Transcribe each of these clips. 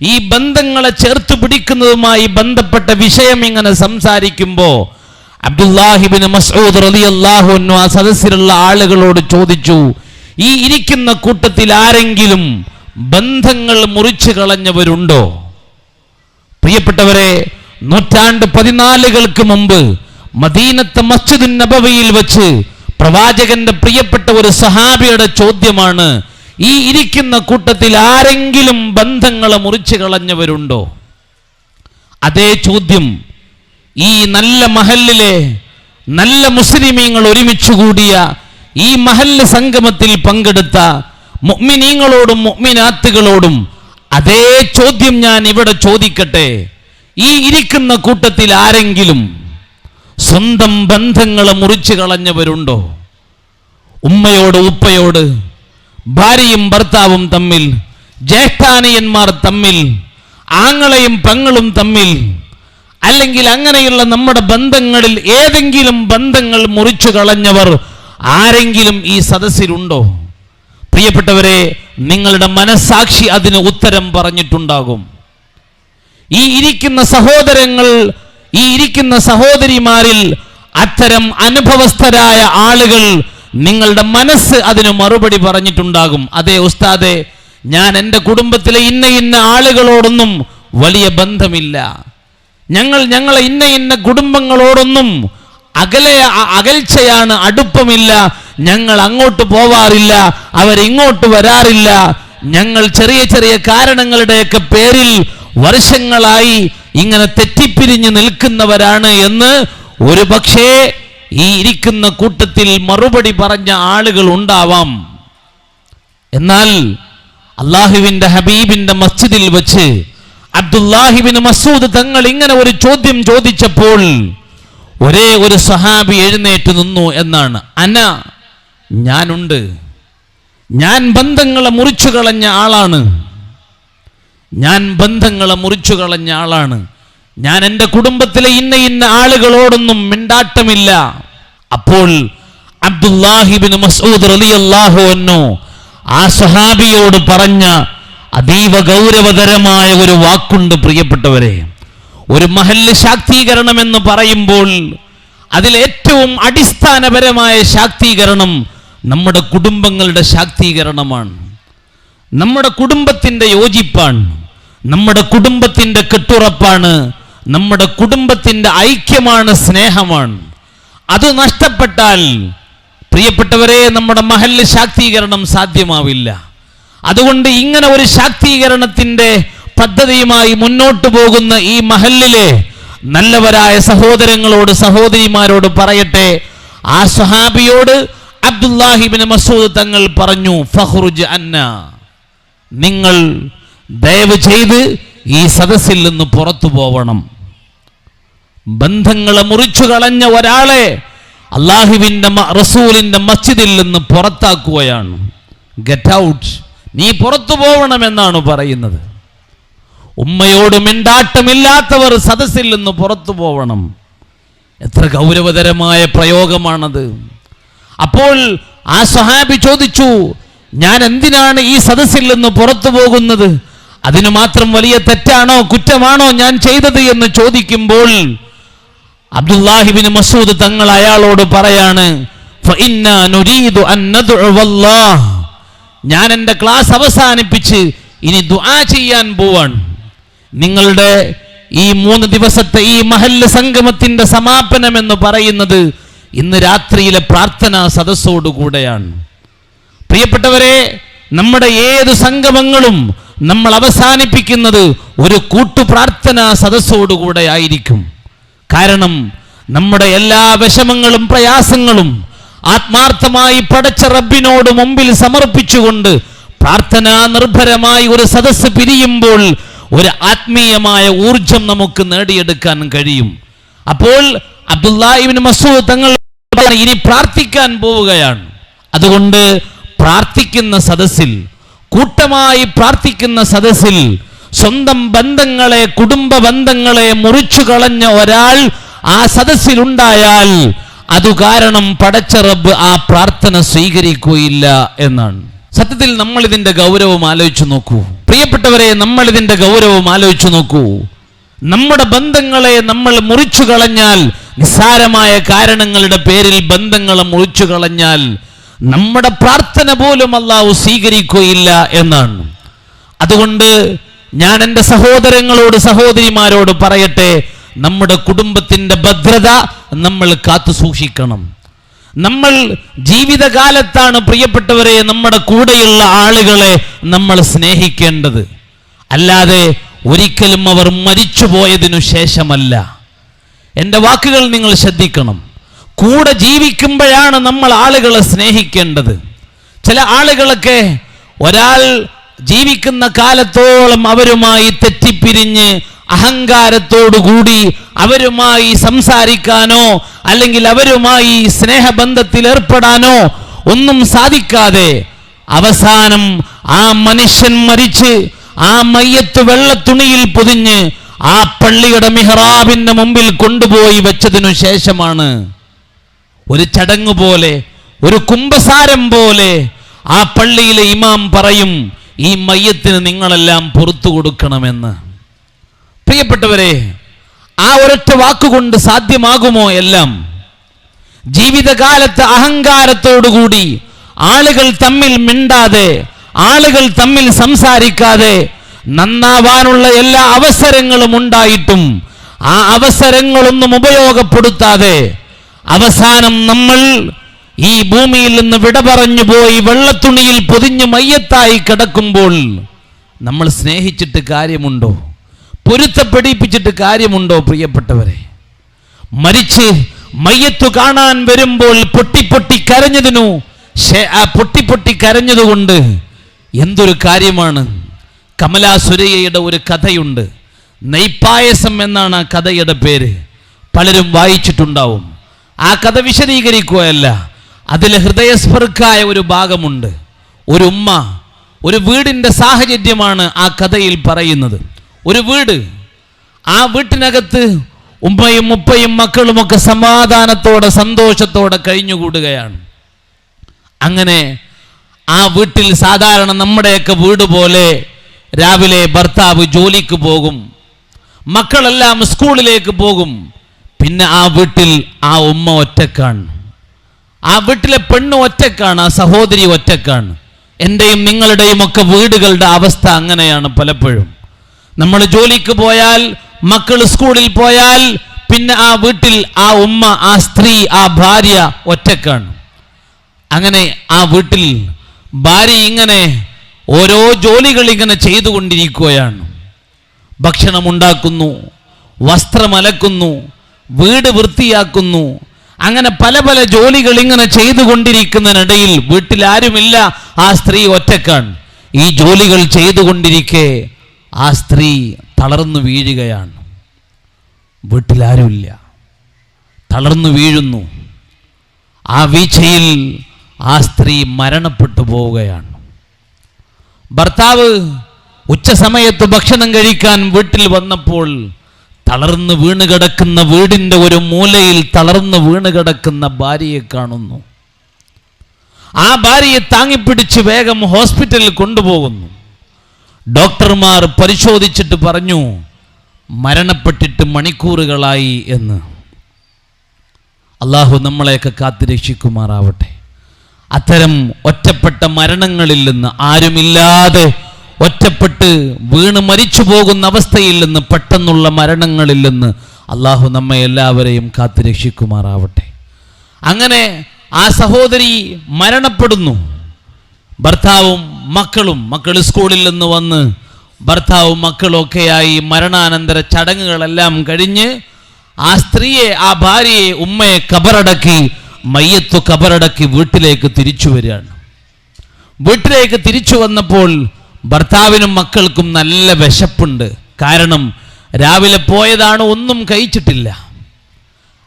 ഈ ബന്ധങ്ങളെ ചേർത്ത് പിടിക്കുന്നതുമായി ബന്ധപ്പെട്ട വിഷയം ഇങ്ങനെ സംസാരിക്കുമ്പോൾ അബ്ദുല്ലാഹിബ്നു മസ്ഊദ് റളിയല്ലാഹു അൻഹു ആ സദസ്സിലുള്ള ആളുകളോട് ചോദിച്ചു, ഈ ഇരിക്കുന്ന കൂട്ടത്തിൽ ആരെങ്കിലും ബന്ധങ്ങൾ മുറിച്ചു കളഞ്ഞവരുണ്ടോ? പ്രിയപ്പെട്ടവരെ, നൂറ്റാണ്ട് 14 മുമ്പ് മദീനത്തെ മസ്ജിദുൻ നബവിയിൽ വെച്ച് പ്രവാചകന്റെ പ്രിയപ്പെട്ട ഒരു സഹാബിയുടെ ചോദ്യമാണ്, ഈ ഇരിക്കുന്ന കൂട്ടത്തിൽ ആരെങ്കിലും ബന്ധങ്ങളെ മുറിച്ചു കളഞ്ഞവരുണ്ടോ? അതേ ചോദ്യം ഈ നല്ല മഹല്ലിലെ നല്ല മുസ്ലിമീങ്ങൾ ഒരുമിച്ച് കൂടിയ ഈ മഹല്ല് സംഗമത്തിൽ പങ്കെടുത്ത മുഅ്മിനീങ്ങളോടും മുഅ്മിനാത്തുകളോടും അതേ ചോദ്യം ഞാൻ ഇവിടെ ചോദിക്കട്ടെ. ഈ ഇരിക്കുന്ന കൂട്ടത്തിൽ ആരെങ്കിലും സ്വന്തം ബന്ധങ്ങളെ മുറിച്ചു കളഞ്ഞവരുണ്ടോ? ഉമ്മയോട് ഉപ്പയോട്, ഭാര്യയും ഭർത്താവും തമ്മിൽ, ജ്യേഷ്ഠാനിയന്മാർ തമ്മിൽ, ആങ്ങളയും പെങ്ങളും തമ്മിൽ, അല്ലെങ്കിൽ അങ്ങനെയുള്ള നമ്മുടെ ബന്ധങ്ങളിൽ ഏതെങ്കിലും ബന്ധങ്ങൾ മുറിച്ചു കളഞ്ഞവർ ആരെങ്കിലും ഈ സദസ്സിലുണ്ടോ? പ്രിയപ്പെട്ടവരെ, നിങ്ങളുടെ മനസ്സാക്ഷി അതിന് ഉത്തരം പറഞ്ഞിട്ടുണ്ടാകും. ഈ ഇരിക്കുന്ന സഹോദരങ്ങൾ, ഈ ഇരിക്കുന്ന സഹോദരിമാരിൽ അത്തരം അനുഭവസ്ഥരായ ആളുകൾ നിങ്ങളുടെ മനസ്സ് അതിന് മറുപടി പറഞ്ഞിട്ടുണ്ടാകും. അതെ ഉസ്താദെ, ഞാൻ എൻ്റെ കുടുംബത്തിലെ ഇന്ന ആളുകളോടൊന്നും വലിയ ബന്ധമില്ല, ഞങ്ങളെ ഇന്ന കുടുംബങ്ങളോടൊന്നും അകൽച്ചയാണ്, അടുപ്പമില്ല, ഞങ്ങൾ അങ്ങോട്ട് പോവാറില്ല, അവരിങ്ങോട്ട് വരാറില്ല, ഞങ്ങൾ ചെറിയ ചെറിയ കാരണങ്ങളുടെയൊക്കെ പേരിൽ വർഷങ്ങളായി ഇങ്ങനെ തെറ്റിപ്പിരിഞ്ഞു നിൽക്കുന്നവരാണ് എന്ന് ഒരു പക്ഷേ ഈ ഇരിക്കുന്ന കൂട്ടത്തിൽ മറുപടി പറഞ്ഞ ആളുകൾ ഉണ്ടാവാം. എന്നാൽ അല്ലാഹുവിന്റെ ഹബീബിന്റെ മസ്ജിദിൽ വെച്ച് അബ്ദുല്ലാഹിബ്നു മസ്ഊദ് തങ്ങൾ ഇങ്ങനെ ഒരു ചോദ്യം ചോദിച്ചപ്പോൾ ഒരേ ഒരു സഹാബി എഴുന്നേറ്റ് നിന്നു എന്നാണ്. ഞാനുണ്ട്, ഞാൻ ബന്ധങ്ങളെ മുറിച്ചു കളഞ്ഞ ആളാണ്, ഞാൻ ബന്ധങ്ങളെ മുറിച്ചു കളഞ്ഞ ആളാണ്, ഞാൻ എൻ്റെ കുടുംബത്തിലെ ഇന്ന ആളുകളോടൊന്നും മിണ്ടാട്ടമില്ല. അപ്പോൾ അബ്ദുല്ലാഹിബ്നു മസ്ഊദ് റളിയല്ലാഹു അൻഹു ആ സഹാബിയോട് പറഞ്ഞ അതീവ ഗൗരവതരമായ ഒരു വാക്കുണ്ട്. പ്രിയപ്പെട്ടവരെ, ഒരു മഹല്ല് ശാക്തീകരണം എന്ന് പറയുമ്പോൾ അതിലേറ്റവും അടിസ്ഥാനപരമായ ശാക്തീകരണം നമ്മുടെ കുടുംബങ്ങളുടെ ശാക്തീകരണമാണ്, നമ്മുടെ കുടുംബത്തിൻ്റെ യോജിപ്പാണ്, നമ്മുടെ കുടുംബത്തിൻ്റെ കെട്ടുറപ്പാണ്, നമ്മുടെ കുടുംബത്തിൻ്റെ ഐക്യമാണ്, സ്നേഹമാണ്. അത് നഷ്ടപ്പെട്ടാൽ പ്രിയപ്പെട്ടവരെ നമ്മുടെ മഹല്ല് ശാക്തീകരണം സാധ്യമാവില്ല. അതുകൊണ്ട് ഇങ്ങനെ ഒരു ശാക്തീകരണത്തിൻ്റെ പദ്ധതിയുമായി മുന്നോട്ട് പോകുന്ന ഈ മഹല്ലിലെ നല്ലവരായ സഹോദരങ്ങളോട് സഹോദരിമാരോട് പറയട്ടെ, ആ സ്വഹാബിയോട് അബ്ദുല്ലാഹിബ്നു മസ്ഊദ് തങ്ങൾ പറഞ്ഞു, ഫഖ്റുജ് അന്ന, നിങ്ങൾ ദയവ് ചെയ്ത് ഈ സദസ്സിൽ നിന്ന് പുറത്തു പോവണം. ബന്ധങ്ങളെ മുറിച്ചു കളഞ്ഞ ഒരാളെ അല്ലാഹുവിന്റെ റസൂലിന്റെ മസ്ജിദിൽ നിന്ന് പുറത്താക്കുകയാണ്. ഗെറ്റ് ഔട്ട്, നീ പുറത്തു പോവണമെന്നാണ് പറയുന്നത്. ഉമ്മയോട് മിണ്ടാട്ടമില്ലാത്തവർ സദസ്സിൽ നിന്ന് പുറത്തു പോവണം. എത്ര ഗൗരവതരമായ പ്രയോഗമാണത്. അപ്പോൾ ആ സ്വഹാബി ചോദിച്ചു, ഞാൻ എന്തിനാണ് ഈ സദസ്സിൽ നിന്ന് പുറത്തു പോകുന്നത്? അതിന് മാത്രം വലിയ തെറ്റാണോ കുറ്റമാണോ ഞാൻ ചെയ്തത് എന്ന് ചോദിക്കുമ്പോൾ അബ്ദുല്ലാഹിബ്നു മസ്ഊദ് തങ്ങൾ അയാളോട് പറയാണ്, ഫഇന്നാ നുരീദു അൻ നദ്ഉ വല്ലാഹ്, ഞാൻ എൻ്റെ ക്ലാസ് അവസാനിപ്പിച്ച് ഇനി ദുആ ചെയ്യാൻ പോവാണ്. നിങ്ങളുടെ ഈ 3 ദിവസത്തെ ഈ മഹല്ല് സംഗമത്തിന്റെ സമാപനം എന്ന് പറയുന്നത് ഇന്ന് രാത്രിയിലെ പ്രാർത്ഥനാ സദസ്സോടുകൂടെയാണ്. പ്രിയപ്പെട്ടവരെ, നമ്മുടെ ഏത് സംഗമങ്ങളും നമ്മൾ അവസാനിപ്പിക്കുന്നത് ഒരു കൂട്ടുപ്രാർത്ഥനാ സദസ്സോടുകൂടെ ആയിരിക്കും. കാരണം നമ്മുടെ എല്ലാ വിഷമങ്ങളും പ്രയാസങ്ങളും ആത്മാർത്ഥമായി പടച്ച റബ്ബിനോട് മുമ്പിൽ സമർപ്പിച്ചുകൊണ്ട് പ്രാർത്ഥനാ നിർഭരമായി ഒരു സദസ്സ് പിരിയുമ്പോൾ ഒരു ആത്മീയമായ ഊർജം നമുക്ക് നേടിയെടുക്കാൻ കഴിയും. അപ്പോൾ അബ്ദുല്ലാഹിബ്നു മസ്ഊദ് തങ്ങൾ ഇനി പ്രാർത്ഥിക്കാൻ പോവുകയാണ്. അതുകൊണ്ട് പ്രാർത്ഥിക്കുന്ന സദസ്സിൽ, കൂട്ടമായി പ്രാർത്ഥിക്കുന്ന സദസ്സിൽ സ്വന്തം ബന്ധങ്ങളെ, കുടുംബ ബന്ധങ്ങളെ മുറിച്ചു കളഞ്ഞ ഒരാൾ ആ സദസ്സിലുണ്ടായാൽ അതു കാരണം പടച്ച റബ്ബ് ആ പ്രാർത്ഥന സ്വീകരിക്കുകയില്ല എന്നാണ്. സത്യത്തിൽ നമ്മൾ ഇതിന്റെ ഗൗരവം ആലോചിച്ചു നോക്കൂ. പ്രിയപ്പെട്ടവരെ, നമ്മൾ ഇതിന്റെ ഗൗരവം ആലോചിച്ചു നോക്കൂ. നമ്മുടെ ബന്ധങ്ങളെ നമ്മൾ മുറിച്ചു കളഞ്ഞാൽ, നിസ്സാരമായ കാരണങ്ങളുടെ പേരിൽ ബന്ധങ്ങളെ മുറിച്ചു കളഞ്ഞാൽ നമ്മുടെ പ്രാർത്ഥന പോലും അല്ലാഹു സ്വീകരിക്കുകയില്ല എന്നാണ്. അതുകൊണ്ട് ഞാൻ എൻ്റെ സഹോദരങ്ങളോട് സഹോദരിമാരോട് പറയട്ടെ, നമ്മുടെ കുടുംബത്തിന്റെ ഭദ്രത നമ്മൾ കാത്തു സൂക്ഷിക്കണം. നമ്മൾ ജീവിതകാലത്താണ് പ്രിയപ്പെട്ടവരെ നമ്മുടെ കൂടെയുള്ള ആളുകളെ നമ്മൾ സ്നേഹിക്കേണ്ടത്, അല്ലാതെ ഒരിക്കലും അവർ മരിച്ചുപോയതിനു ശേഷമല്ല. എൻ്റെ വാക്കുകൾ നിങ്ങൾ ശ്രദ്ധിക്കണം. കൂടെ ജീവിക്കുമ്പോഴാണ് നമ്മൾ ആളുകളെ സ്നേഹിക്കേണ്ടത്. ചില ആളുകളൊക്കെ ഒരാൾ ജീവിക്കുന്ന കാലത്തോളം അവരുമായി തെറ്റിപ്പിരിഞ്ഞ് അഹങ്കാരത്തോടുകൂടി അവരുമായി സംസാരിക്കാനോ അല്ലെങ്കിൽ അവരുമായി സ്നേഹബന്ധത്തിൽ ഏർപ്പെടാനോ ഒന്നും സാധിക്കാതെ അവസാനം ആ മനുഷ്യൻ മരിച്ച് ആ മയ്യത്ത് വെള്ളത്തുണിയിൽ പൊതിഞ്ഞ് ആ പള്ളിയുടെ മിഹ്റാബിന്റെ മുമ്പിൽ കൊണ്ടുപോയി വെച്ചതിനു ശേഷമാണ് ഒരു ചടങ്ങ് പോലെ, ഒരു കുംഭസാരം പോലെ ആ പള്ളിയിലെ ഇമാം പറയും, ഈ മയ്യത്തിന് നിങ്ങളെല്ലാം പുറത്തു കൊടുക്കണമെന്ന്. പ്രിയപ്പെട്ടവരെ, ആ ഒരൊറ്റ വാക്കുകൊണ്ട് സാധ്യമാകുമോ എല്ലാം? ജീവിതകാലത്ത് അഹങ്കാരത്തോടുകൂടി ആളുകൾ തമ്മിൽ മിണ്ടാതെ, ആളുകൾ തമ്മിൽ സംസാരിക്കാതെ, നന്നാവാനുള്ള എല്ലാ അവസരങ്ങളും ഉണ്ടായിട്ടും ആ അവസരങ്ങളൊന്നും ഉപയോഗപ്പെടുത്താതെ അവസാനം നമ്മൾ ഈ ഭൂമിയിൽ നിന്ന് വിട പറഞ്ഞു പോയി വെള്ളത്തുണിയിൽ പൊതിഞ്ഞ് മയ്യത്തായി കിടക്കുമ്പോൾ നമ്മൾ സ്നേഹിച്ചിട്ട് കാര്യമുണ്ടോ? പൊരുത്തപ്പെടിപ്പിച്ചിട്ട് കാര്യമുണ്ടോ? പ്രിയപ്പെട്ടവരെ, മരിച്ച് മയ്യത്തു കാണാൻ വരുമ്പോൾ പൊട്ടി കരഞ്ഞതുകൊണ്ട് എന്തൊരു കാര്യമാണ്. കമലാ സുരയ്യയുടെ ഒരു കഥയുണ്ട്. നെയ്പായസം എന്നാണ് ആ കഥയുടെ പേര്. പലരും വായിച്ചിട്ടുണ്ടാവും. ആ കഥ വിശദീകരിക്കുകയല്ല, അതിൽ ഹൃദയസ്പർക്കായ ഒരു ഭാഗമുണ്ട്. ഒരു ഉമ്മ, ഒരു വീടിൻ്റെ സാഹചര്യമാണ് ആ കഥയിൽ പറയുന്നത്. ഒരു വീട്, ആ വീട്ടിനകത്ത് ഉമ്മയും ഉപ്പയും മക്കളുമൊക്കെ സമാധാനത്തോടെ സന്തോഷത്തോടെ കഴിഞ്ഞുകൂടുകയാണ്. അങ്ങനെ ആ വീട്ടിൽ സാധാരണ നമ്മുടെയൊക്കെ വീട് പോലെ രാവിലെ ഭർത്താവ് ജോലിക്ക് പോകും, മക്കളെല്ലാം സ്കൂളിലേക്ക് പോകും. പിന്നെ ആ വീട്ടിൽ ആ ഉമ്മ ഒറ്റക്കാണ്, ആ വീട്ടിലെ പെണ്ണ് ഒറ്റക്കാണ്, ആ സഹോദരി ഒറ്റക്കാണ്. എൻ്റെയും നിങ്ങളുടെയും ഒക്കെ വീടുകളുടെ അവസ്ഥ അങ്ങനെയാണ്. പലപ്പോഴും നമ്മൾ ജോലിക്ക് പോയാൽ, മക്കൾ സ്കൂളിൽ പോയാൽ, പിന്നെ ആ വീട്ടിൽ ആ ഉമ്മ, ആ സ്ത്രീ, ആ ഭാര്യ ഒറ്റക്കാണ്. അങ്ങനെ ആ വീട്ടിൽ ഭാര്യ ഇങ്ങനെ ഓരോ ജോലികൾ ഇങ്ങനെ ചെയ്തുകൊണ്ടിരിക്കുകയാണ്. ഭക്ഷണം ഉണ്ടാക്കുന്നു, വസ്ത്രം അലക്കുന്നു, വീട് വൃത്തിയാക്കുന്നു. അങ്ങനെ പല പല ജോലികൾ ഇങ്ങനെ ചെയ്തുകൊണ്ടിരിക്കുന്നതിനിടയിൽ വീട്ടിൽ ആരുമില്ല, ആ സ്ത്രീ ഒറ്റക്കാണ്. ഈ ജോലികൾ ചെയ്തുകൊണ്ടിരിക്കെ ആ സ്ത്രീ തളർന്നു വീഴുകയാണ്. വീട്ടിലാരുമില്ല, തളർന്നു വീഴുന്നു. ആ വീഴ്ചയിൽ ആ സ്ത്രീ മരണപ്പെട്ടു പോവുകയാണ്. ഭർത്താവ് ഉച്ച സമയത്ത് ഭക്ഷണം കഴിക്കാൻ വീട്ടിൽ വന്നപ്പോൾ തളർന്ന് വീണ് കിടക്കുന്ന, വീടിൻ്റെ ഒരു മൂലയിൽ തളർന്ന് വീണ് കിടക്കുന്ന ഭാര്യയെ കാണുന്നു. ആ ഭാര്യയെ താങ്ങിപ്പിടിച്ച് വേഗം ഹോസ്പിറ്റലിൽ കൊണ്ടുപോകുന്നു. ഡോക്ടർമാർ പരിശോധിച്ചിട്ട് പറഞ്ഞു, മരണപ്പെട്ടിട്ട് മണിക്കൂറുകളായി എന്ന്. അള്ളാഹു നമ്മളെയൊക്കെ കാത്തുരക്ഷിക്കുമാറാവട്ടെ. അത്തരം ഒറ്റപ്പെട്ട മരണങ്ങളിൽ നിന്ന്, ആരുമില്ലാതെ ഒറ്റപ്പെട്ട് വീണ് മരിച്ചു പോകുന്ന അവസ്ഥയിൽ നിന്ന്, പെട്ടെന്നുള്ള മരണങ്ങളിൽ നിന്ന് അള്ളാഹു നമ്മെ എല്ലാവരെയും കാത്തുരക്ഷിക്കുമാറാവട്ടെ. അങ്ങനെ ആ സഹോദരി മരണപ്പെടുന്നു. ഭർത്താവും മക്കളും, മക്കൾ സ്കൂളിൽ നിന്ന് വന്ന് ഭർത്താവും മക്കളൊക്കെയായി മരണാനന്തര ചടങ്ങുകളെല്ലാം കഴിഞ്ഞ് ആ സ്ത്രീയെ, ആ ഭാര്യയെ, ഉമ്മയെ കബറടക്കി, മയ്യത്തു കബറടക്കി വീട്ടിലേക്ക് തിരിച്ചു വരികയാണ്. വീട്ടിലേക്ക് തിരിച്ചു വന്നപ്പോൾ ഭർത്താവിനും മക്കൾക്കും നല്ല വിശപ്പുണ്ട്. കാരണം രാവിലെ പോയതാണ്, ഒന്നും കഴിച്ചിട്ടില്ല.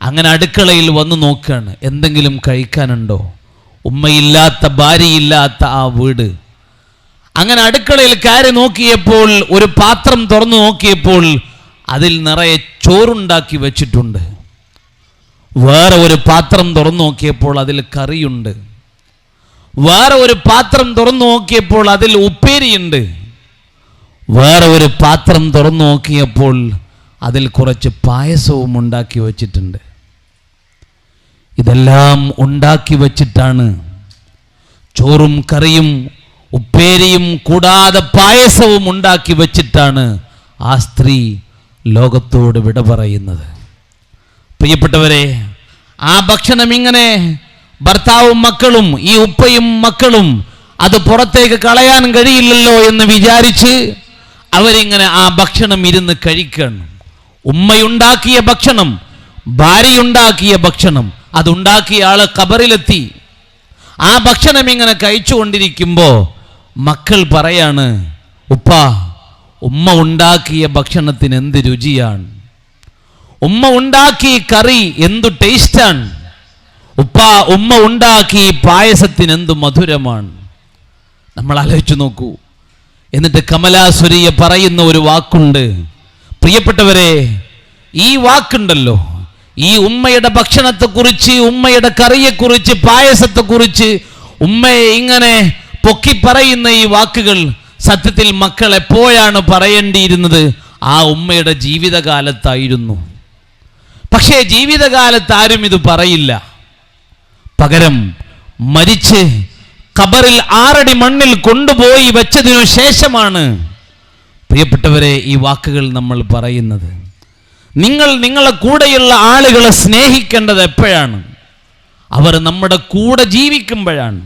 അങ്ങനെ അടുക്കളയിൽ വന്ന് നോക്കുകയാണ്, എന്തെങ്കിലും കഴിക്കാനുണ്ടോ? ഉമ്മയില്ലാത്ത, ഭാര്യയില്ലാത്ത ആ വീട്. അങ്ങനെ അടുക്കളയിൽ കയറി നോക്കിയപ്പോൾ, ഒരു പാത്രം തുറന്നു നോക്കിയപ്പോൾ അതിൽ നിറയെ ചോറുണ്ടാക്കി വെച്ചിട്ടുണ്ട്. വേറെ ഒരു പാത്രം തുറന്നു നോക്കിയപ്പോൾ അതിൽ കറിയുണ്ട്. വേറെ ഒരു പാത്രം തുറന്നു നോക്കിയപ്പോൾ അതിൽ ഉപ്പേരിയുണ്ട്. വേറെ ഒരു പാത്രം തുറന്നു നോക്കിയപ്പോൾ അതിൽ കുറച്ച് പായസവും ഉണ്ടാക്കി വച്ചിട്ടുണ്ട്. ഇതെല്ലാം ഉണ്ടാക്കി വച്ചിട്ടാണ്, ചോറും കറിയും ഉപ്പേരിയും കൂടാതെ പായസവും ഉണ്ടാക്കി വച്ചിട്ടാണ് ആ സ്ത്രീ ലോകത്തോട് വിട പറയുന്നത്. പ്രിയപ്പെട്ടവരെ, ആ ഭക്ഷണം ഇങ്ങനെ ഭർത്താവും മക്കളും, ഈ ഉപ്പയും മക്കളും അത് പുറത്തേക്ക് കളയാൻ കഴിയില്ലല്ലോ എന്ന് വിചാരിച്ച് അവരിങ്ങനെ ആ ഭക്ഷണം ഇരുന്ന് കഴിക്കണം. ഉമ്മയുണ്ടാക്കിയ ഭക്ഷണം, ഭാര്യയുണ്ടാക്കിയ ഭക്ഷണം, അതുണ്ടാക്കിയ ആള് ഖബറിലെത്തി. ആ ഭക്ഷണം ഇങ്ങനെ കഴിച്ചുകൊണ്ടിരിക്കുമ്പോൾ മക്കൾ പറയാണ്, ഉപ്പ, ഉമ്മ ഉണ്ടാക്കിയ ഭക്ഷണത്തിന് എന്ത് രുചിയാണ്, ഉമ്മ ഉണ്ടാക്കിയ കറി എന്തു ടേസ്റ്റാണ്, ഉപ്പ ഉമ്മ ഉണ്ടാക്കി പായസത്തിന് എന്തു മധുരമാണ്. നമ്മൾ ആലോചിച്ചു നോക്കൂ. എന്നിട്ട് കമലാസുരിയ പറയുന്ന ഒരു വാക്കുണ്ട്. പ്രിയപ്പെട്ടവരെ, ഈ വാക്കുണ്ടല്ലോ, ഈ ഉമ്മയുടെ ഭക്ഷണത്തെക്കുറിച്ച്, ഉമ്മയുടെ കറിയെക്കുറിച്ച്, പായസത്തെക്കുറിച്ച് ഉമ്മയെ ഇങ്ങനെ പൊക്കി പറയുന്ന ഈ വാക്കുകൾ സത്യത്തിൽ മക്കൾ എപ്പോഴാണ് പറയേണ്ടിയിരുന്നത്? ആ ഉമ്മയുടെ ജീവിതകാലത്തായിരുന്നു. പക്ഷേ ജീവിതകാലത്ത് ആരും ഇത് പറയില്ല. പകരം മരിച്ച് ഖബറിൽ 6 അടി മണ്ണിൽ കൊണ്ടുപോയി വെച്ചതിനു ശേഷമാണ് പ്രിയപ്പെട്ടവരെ ഈ വാക്കുകൾ നമ്മൾ പറയുന്നത്. നിങ്ങൾ നിങ്ങളെ കൂടെയുള്ള ആളുകളെ സ്നേഹിക്കേണ്ടത് എപ്പോഴാണ്? അവർ നമ്മുടെ കൂടെ ജീവിക്കുമ്പോഴാണ്.